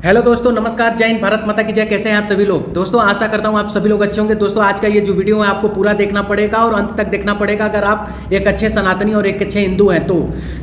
Hello दोस्तों, नमस्कार, जय हिंद, भारत माता की जय। कैसे हैं आप सभी लोग? दोस्तों आशा करता हूं आप सभी लोग अच्छे होंगे। दोस्तों आज का ये जो वीडियो है आपको पूरा देखना पड़ेगा और अंत तक देखना पड़ेगा अगर आप एक अच्छे सनातनी और एक अच्छे हिंदू हैं तो।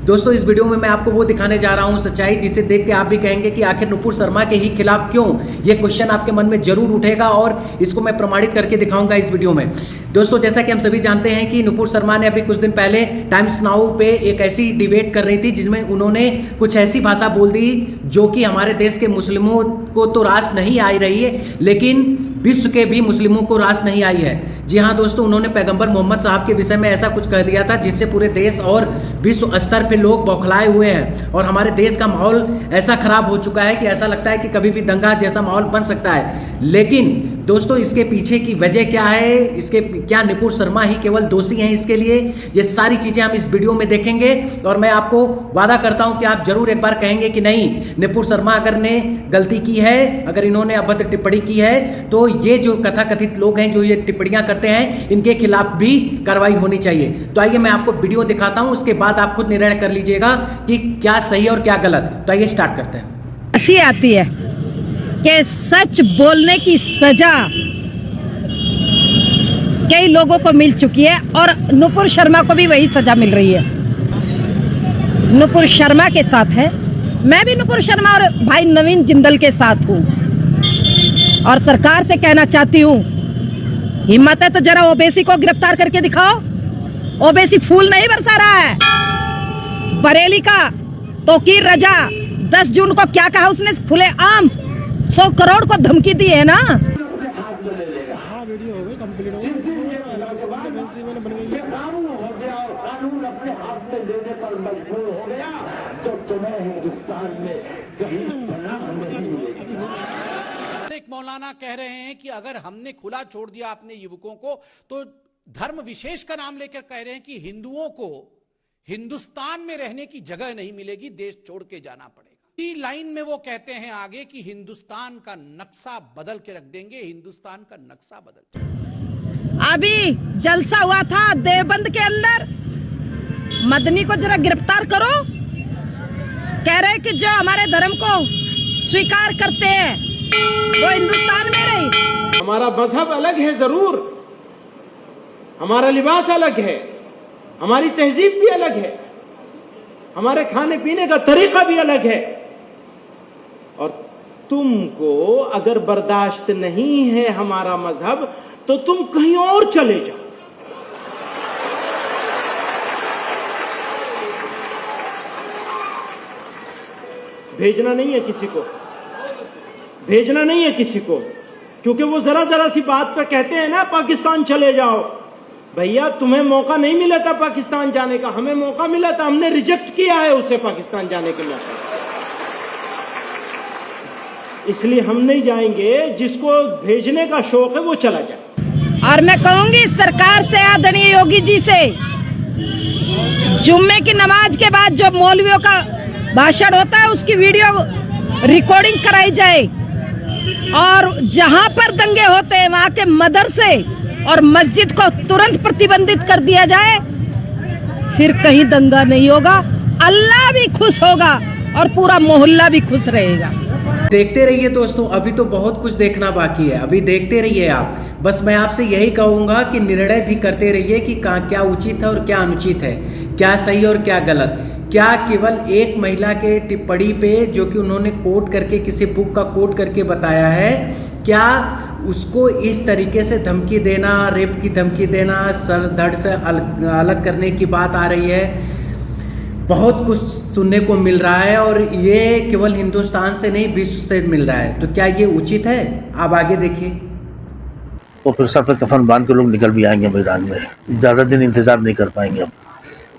दोस्तों इस वीडियो में मैं आपको वो दिखाने जा रहा हूं सच्चाई जिसे देख के आप भी कहेंगे कि आखिर नुपुर शर्मा के ही खिलाफ क्यों। ये क्वेश्चन आपके मन में जरूर उठेगा और इसको मैं प्रमाणित करके दिखाऊंगा इस वीडियो में। दोस्तों जैसा कि हम सभी जानते हैं कि नुपुर शर्मा ने अभी कुछ दिन पहले टाइम्स नाउ पे एक ऐसी डिबेट कर रही थी जिसमें उन्होंने कुछ ऐसी भाषा बोल दी जो कि हमारे देश के मुस्लिमों को तो रास नहीं आ रही है लेकिन विश्व के भी मुस्लिमों को रास नहीं आई है। जी हाँ दोस्तों, उन्होंने पैगंबर मोहम्मद साहब के विषय में ऐसा कुछ कह दिया था जिससे पूरे देश और विश्व स्तर पे लोग बौखलाए हुए हैं और हमारे देश का माहौल ऐसा खराब हो चुका है कि ऐसा लगता है कि कभी भी दंगा जैसा माहौल बन सकता है। लेकिन दोस्तों इसके पीछे की वजह क्या है, इसके क्या नुपुर शर्मा ही केवल दोषी हैं इसके लिए, ये सारी चीजें हम इस वीडियो में देखेंगे और मैं आपको वादा करता हूं कि आप जरूर एक बार कहेंगे कि नहीं, नुपुर शर्मा अगर ने गलती की है, अगर इन्होंने अभद्र टिप्पणी की है तो ये जो कथाकथित लोग हैं जो ये टिप्पणियां करते हैं इनके खिलाफ भी कार्रवाई होनी चाहिए। तो आइए मैं आपको वीडियो दिखाता हूं, उसके बाद आप खुद निर्णय कर लीजिएगा कि क्या सही और क्या गलत। तो आइए स्टार्ट करते हैं। ऐसी आती है कि सच बोलने की सजा कई लोगों को मिल चुकी है और नुपुर शर्मा को भी वही सजा मिल रही है। नुपुर शर्मा के साथ है, मैं भी नुपुर शर्मा और भाई नवीन जिंदल के साथ हूँ और सरकार से कहना चाहती हूँ, हिम्मत है तो जरा ओबीसी को गिरफ्तार करके दिखाओ। ओबीसी फूल नहीं बरसा रहा है। बरेली का तोकीर रजा 10 जून को क्या कहा उसने, खुले आम 100 करोड़ को धमकी दी है ना। एक मौलाना कह रहे हैं कि अगर हमने खुला छोड़ दिया अपने युवकों को तो धर्म विशेष का नाम लेकर कह रहे हैं कि हिंदुओं को हिंदुस्तान में रहने की जगह नहीं मिलेगी, देश छोड़ के जाना पड़ेगा। लाइन में वो कहते हैं आगे कि हिंदुस्तान का नक्शा बदल के रख देंगे, हिंदुस्तान का नक्शा बदल। अभी जलसा हुआ था देवबंद के अंदर, मदनी को जरा गिरफ्तार करो। कह रहे कि जो हमारे धर्म को स्वीकार करते हैं वो हिंदुस्तान में रही। हमारा मजहब अलग है जरूर, हमारा लिबास अलग है, हमारी तहजीब भी अलग है, हमारे खाने पीने का तरीका भी अलग है और तुमको अगर बर्दाश्त नहीं है हमारा मजहब तो तुम कहीं और चले जाओ। भेजना नहीं है किसी को, भेजना नहीं है किसी को, क्योंकि वो जरा सी बात पे कहते हैं ना पाकिस्तान चले जाओ। भैया तुम्हें मौका नहीं मिला था पाकिस्तान जाने का, हमें मौका मिला था, हमने रिजेक्ट किया है उसे पाकिस्तान जाने के मौके। इसलिए हम नहीं जाएंगे, जिसको भेजने का शौक है वो चला जाए। और मैं कहूंगी सरकार से, आदरणीय योगी जी से, जुम्मे की नमाज के बाद जो मौलवियों का भाषण होता है उसकी वीडियो रिकॉर्डिंग कराई जाए और जहां पर दंगे होते हैं वहां के मदरसे और मस्जिद को तुरंत प्रतिबंधित कर दिया जाए, फिर कहीं दंगा नहीं होगा, अल्लाह भी खुश होगा और पूरा मोहल्ला भी खुश रहेगा। देखते रहिए दोस्तों, अभी तो बहुत कुछ देखना बाकी है, अभी देखते रहिए आप। बस मैं आपसे यही कहूँगा कि निर्णय भी करते रहिए कि क्या उचित है और क्या अनुचित है, क्या सही और क्या गलत। क्या केवल एक महिला के टिप्पणी पे जो कि उन्होंने कोट करके किसी बुक का कोट करके बताया है, क्या उसको इस तरीके से धमकी देना, रेप की धमकी देना, सर धड़ से अलग करने की बात आ रही है। बहुत कुछ सुनने को मिल रहा है और ये केवल हिंदुस्तान से नहीं विश्व से मिल रहा है। तो क्या ये उचित है? आप आगे देखिए। तो फिर सर पे कफन बांध के लोग निकल भी आएंगे मैदान में, ज़्यादा दिन इंतजार नहीं कर पाएंगे। अब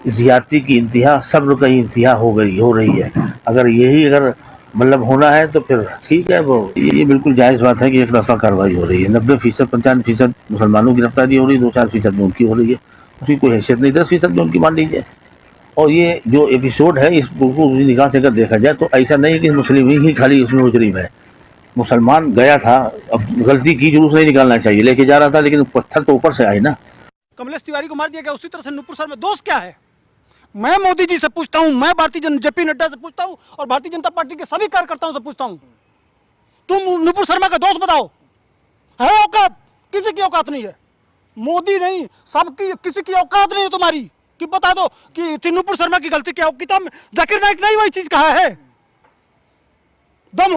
ज़्यादती की इंतहा, सब्र की इंतहा हो रही है। अगर यही मतलब होना है तो फिर ठीक है, वो ये बिल्कुल जायज़ बात है कि एक तरफा कार्रवाई हो रही है। 90%, 95% मुसलमानों की गिरफ्तारी हो रही है, 2-4% में उनकी हो रही है, उसकी कोई हैसियत नहीं, 10% में उनकी मान लीजिए। और ये जो एपिसोड है इसको उसी निगाह से अगर देखा जाए तो ऐसा नहीं है कि मुस्लिम ही खाली उसमें मुजरिम है। मुसलमान गया था, अब गलती की, जुलूस नहीं निकालना चाहिए, लेके जा रहा था, लेकिन पत्थर तो ऊपर से आए ना। कमलेश तिवारी को मार दिया गया, उसी तरह से नुपुर शर्मा दोष क्या है? मैं मोदी जी से पूछता हूँ, मैं जेपी नड्डा से पूछता हूँ और भारतीय जनता पार्टी के सभी कार्यकर्ताओं से पूछता हूँ, तुम नुपुर शर्मा का दोस्त बताओ, है औकात? किसी की औकात नहीं है, मोदी नहीं, सबकी, किसी की औकात नहीं है तुम्हारी कि बता दो कि थी नुपुर शर्मा की गलती क्या हो। किताब में जाकिर नाइक नहीं वही चीज कहा है। दम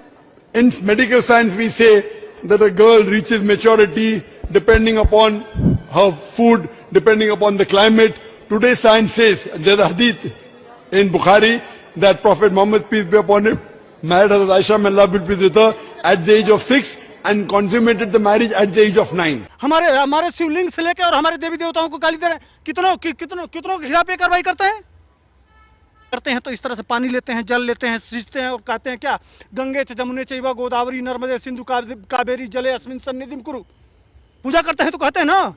In medical science, we say that a girl reaches maturity depending upon her food, depending upon the climate. Today's science says, there's a hadith in Bukhari that Prophet Muhammad, peace be upon him, married Hazrat Aisha, may Allah be pleased with her, at the age of 6 and consummated the marriage at the age of 9. हमारे शिवलिंग से लेकर और हमारे देवी देवताओं को गाली दे रहे हैं। कितनों के खिलाफ ये कार्रवाई करते हैं तो इस तरह से पानी लेते हैं, जल लेते हैं, सींचते हैं और कहते हैं क्या, गंगे च जमुने चैव गोदावरी नर्मदे सिंधु कावेरी जले अस्मिन् सन्निधिं कुरु। पूजा करते हैं तो कहते हैं ना,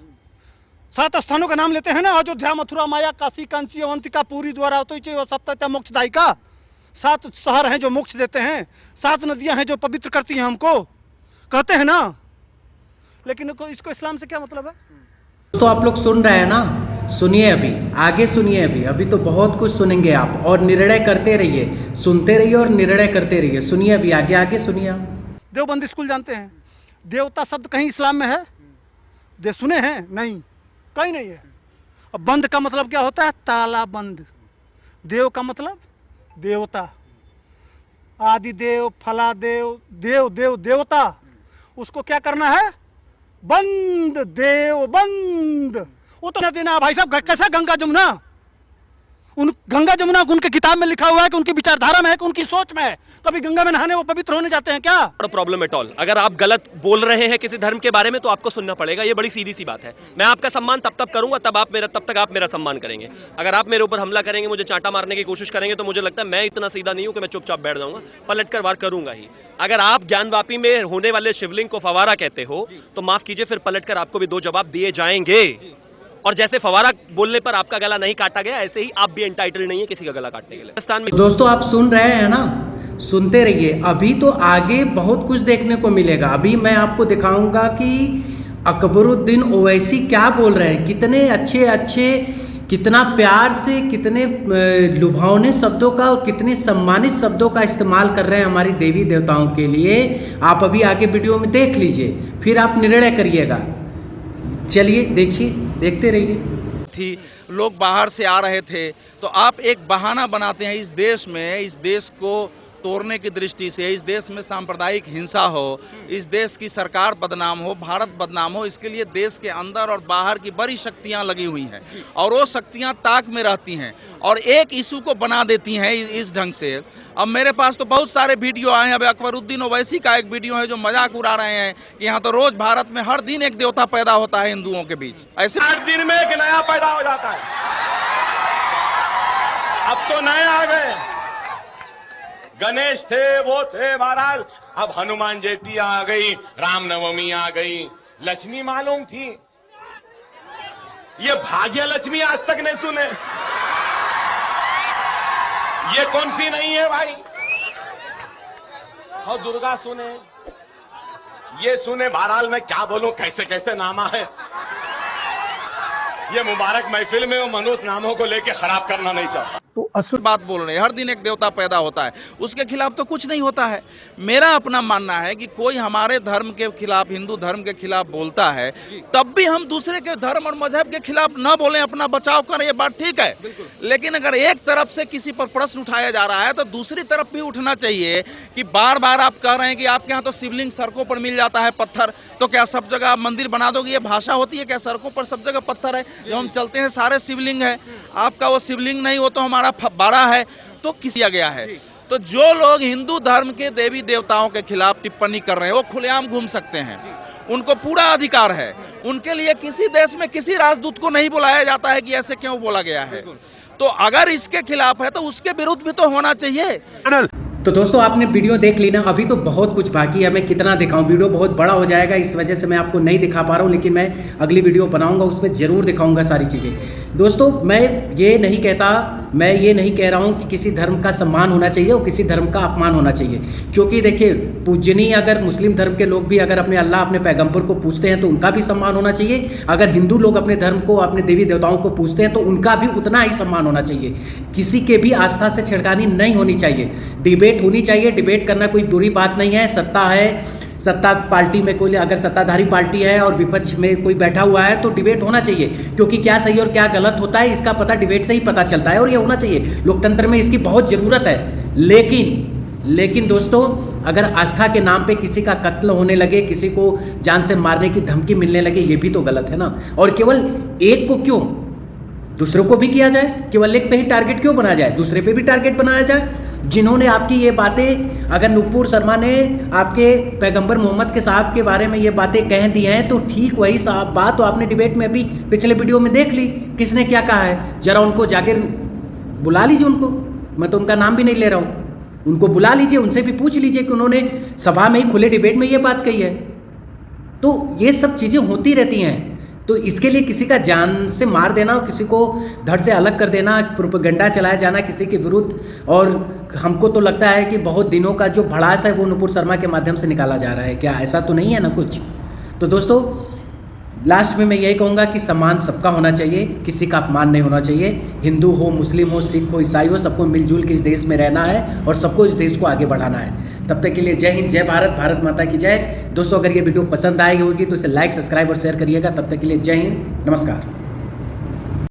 7 स्थानों का नाम लेते हैं ना, अयोध्या, मथुरा, माया, काशी, कांची, अवंतिका, पूरी, द्वारा, तो सप्तत्या मोक्षदायिका। 7 शहर हैं जो मोक्ष देते हैं, 7 नदियां हैं जो पवित्र करती हैं हमको, कहते हैं ना। लेकिन इसको इस्लाम से क्या मतलब है? तो आप लोग सुन रहे हैं ना, सुनिए, अभी आगे सुनिए, अभी तो बहुत कुछ सुनेंगे आप, और निर्णय करते रहिए, सुनते रहिए और निर्णय करते रहिए। सुनिए, अभी आगे सुनिए। देवबंद स्कूल जानते हैं? देवता शब्द कहीं इस्लाम में है? सुने हैं? नहीं, कहीं नहीं है। अब बंद का मतलब क्या होता है? ताला बंद। देव का मतलब देवता, आदि देव, फला देव, देवता, उसको क्या करना है? बंद, देव बंद। वो तो नदी ना भाई साहब, कैसा गंगा जमुना? उन गंगा जमुना उनके किताब में लिखा हुआ है कि उनकी विचारधारा में है कि उनकी सोच में है। कभी गंगा में नहाने वो पवित्र होने जाते हैं क्या? Problem at all. अगर आप गलत बोल रहे हैं किसी धर्म के बारे में तो आपको सुनना पड़ेगा, ये बड़ी सीधी सी बात है। मैं आपका सम्मान तब करूंगा तब तक आप मेरा सम्मान करेंगे। अगर आप मेरे ऊपर हमला करेंगे, मुझे चांटा मारने की कोशिश करेंगे, तो मुझे लगता है मैं इतना सीधा नहीं हूं कि मैं चुपचाप बैठ जाऊंगा, पलट कर वार करूंगा ही। अगर आप ज्ञानवापी में होने वाले शिवलिंग को फवारा कहते हो तो माफ कीजिए, फिर पलट कर आपको भी 2 जवाब दिए जाएंगे। और जैसे फवारा बोलने पर आपका गला नहीं काटा गया, ऐसे ही आप भी एंटाइटल नहीं है किसी का गला काटने के लिए। पाकिस्तान में दोस्तों आप सुन रहे हैं ना, सुनते रहिए। अभी तो आगे बहुत कुछ देखने को मिलेगा। अभी मैं आपको दिखाऊंगा कि अकबरुद्दीन ओवैसी क्या बोल रहे हैं, कितने अच्छे, कितना प्यार से, कितने लुभावने शब्दों का और कितने सम्मानित शब्दों का इस्तेमाल कर रहे हैं हमारी देवी देवताओं के लिए। आप अभी आगे वीडियो में देख लीजिए, फिर आप निर्णय करिएगा। चलिए देखिए, देखते रहिए। थी, लोग बाहर से आ रहे थे, तो आप एक बहाना बनाते हैं इस देश में, इस देश को तोड़ने की दृष्टि से, इस देश में सांप्रदायिक हिंसा हो, इस देश की सरकार बदनाम हो, भारत बदनाम हो। इसके लिए देश के अंदर और बाहर की बड़ी शक्तियां लगी हुई हैं और वो शक्तियां ताक में रहती हैं और एक इशू को बना देती हैं इस ढंग से। अब मेरे पास तो बहुत सारे वीडियो आए हैं। अब अकबरुद्दीन ओवैसी का एक वीडियो है जो मजाक उड़ा रहे हैं कि यहाँ तो रोज भारत में हर दिन एक देवता पैदा होता है हिंदुओं के बीच। ऐसे 8 दिन में एक नया पैदा हो जाता है। अब तो नए आ गए, गणेश थे, वो थे महाराज, अब हनुमान जयंती आ गई, रामनवमी आ गई, लक्ष्मी मालूम थी, ये भाग्य लक्ष्मी आज तक नहीं सुने। ये कौन सी नहीं है भाई? और दुर्गा सुने, ये सुने। बहरहाल मैं क्या बोलूं, कैसे कैसे नामा है। ये मुबारक महफिल में वो मनुष्य नामों को लेके खराब करना नहीं चाहता। तो असुर बात बोल रहे हैं, हर दिन एक देवता पैदा होता है, उसके खिलाफ तो कुछ नहीं होता है। मेरा अपना मानना है कि कोई हमारे धर्म के खिलाफ, हिंदू धर्म के खिलाफ बोलता है, तब भी हम दूसरे के धर्म और मजहब के खिलाफ न बोलें, अपना बचाव करें, ये बात ठीक है। लेकिन अगर एक तरफ से किसी पर प्रश्न उठाया जा रहा है तो दूसरी तरफ भी उठना चाहिए कि बार बार आप कह रहे हैं कि आपके यहाँ तो शिवलिंग सड़कों पर मिल जाता है पत्थर, तो क्या सब जगह आप मंदिर बना दोगे? ये भाषा होती है क्या? सड़कों पर सब जगह पत्थर है, जो हम चलते हैं सारे शिवलिंग है। आपका वो शिवलिंग नहीं, वो तो हमारा बड़ा है, तो किया गया है। तो जो लोग हिंदू धर्म के देवी देवताओं के खिलाफ टिप्पणी कर रहे हैं वो खुलेआम घूम सकते हैं, उनको पूरा अधिकार है। उनके लिए किसी देश में किसी राजदूत को नहीं बुलाया जाता है कि ऐसे क्यों बोला गया है। तो अगर इसके खिलाफ है तो उसके विरुद्ध भी तो होना चाहिए। तो दोस्तों आपने वीडियो देख ली ना, अभी तो बहुत कुछ बाकी है। मैं कितना दिखाऊं, वीडियो बहुत बड़ा हो जाएगा, इस वजह से मैं आपको नहीं दिखा पा रहा हूं, लेकिन मैं अगली वीडियो बनाऊंगा, उसमें जरूर दिखाऊंगा सारी चीज़ें। दोस्तों मैं ये नहीं कह रहा हूँ कि किसी धर्म का सम्मान होना चाहिए और किसी धर्म का अपमान होना चाहिए, क्योंकि देखिए पूजनीय अगर मुस्लिम धर्म के लोग भी अगर अपने अल्लाह अपने पैगंबर को पूजते हैं तो उनका भी सम्मान होना चाहिए। अगर हिंदू लोग अपने धर्म को अपने देवी देवताओं को पूजते हैं तो उनका भी उतना ही सम्मान होना चाहिए। किसी के भी आस्था से छेड़खानी नहीं होनी चाहिए। डिबेट होनी चाहिए, डिबेट करना कोई बुरी बात नहीं है। सत्ता पार्टी में कोई अगर सत्ताधारी पार्टी है और विपक्ष में कोई बैठा हुआ है तो डिबेट होना चाहिए, क्योंकि क्या सही और क्या गलत होता है इसका पता डिबेट से ही पता चलता है और ये होना चाहिए। लोकतंत्र में इसकी बहुत ज़रूरत है। लेकिन दोस्तों अगर आस्था के नाम पे किसी का कत्ल होने लगे, किसी को जान से मारने की धमकी मिलने लगे, ये भी तो गलत है ना। और केवल एक को क्यों, दूसरों को भी किया जाए। केवल एक पे ही टारगेट क्यों बनाया जाए, दूसरे पे भी टारगेट बनाया जाए। जिन्होंने आपकी ये बातें, अगर नुपुर शर्मा ने आपके पैगंबर मोहम्मद के साहब के बारे में ये बातें कह दी हैं तो ठीक वही साहब बात तो आपने डिबेट में अभी पिछले वीडियो में देख ली किसने क्या कहा है। जरा उनको जाके बुला लीजिए उनको, मैं तो उनका नाम भी नहीं ले रहा हूँ, उनको बुला लीजिए, उनसे भी पूछ लीजिए कि उन्होंने सभा में ही खुले डिबेट में ये बात कही है। तो ये सब चीज़ें होती रहती हैं। तो इसके लिए किसी का जान से मार देना और किसी को धड़ से अलग कर देना, प्रोपेगेंडा चलाया जाना किसी के विरुद्ध, और हमको तो लगता है कि बहुत दिनों का जो भड़ास है वो नुपुर शर्मा के माध्यम से निकाला जा रहा है। क्या ऐसा तो नहीं है ना कुछ? तो दोस्तों लास्ट में मैं यही कहूँगा कि सम्मान सबका होना चाहिए, किसी का अपमान नहीं होना चाहिए। हिंदू हो, मुस्लिम हो, सिख हो, ईसाई हो, सबको मिलजुल के इस देश में रहना है और सबको इस देश को आगे बढ़ाना है। तब तक के लिए जय हिंद, जय भारत, भारत माता की जय। दोस्तों अगर ये वीडियो पसंद आई होगी तो इसे लाइक, सब्सक्राइब और शेयर करिएगा। तब तक के लिए जय हिंद, नमस्कार।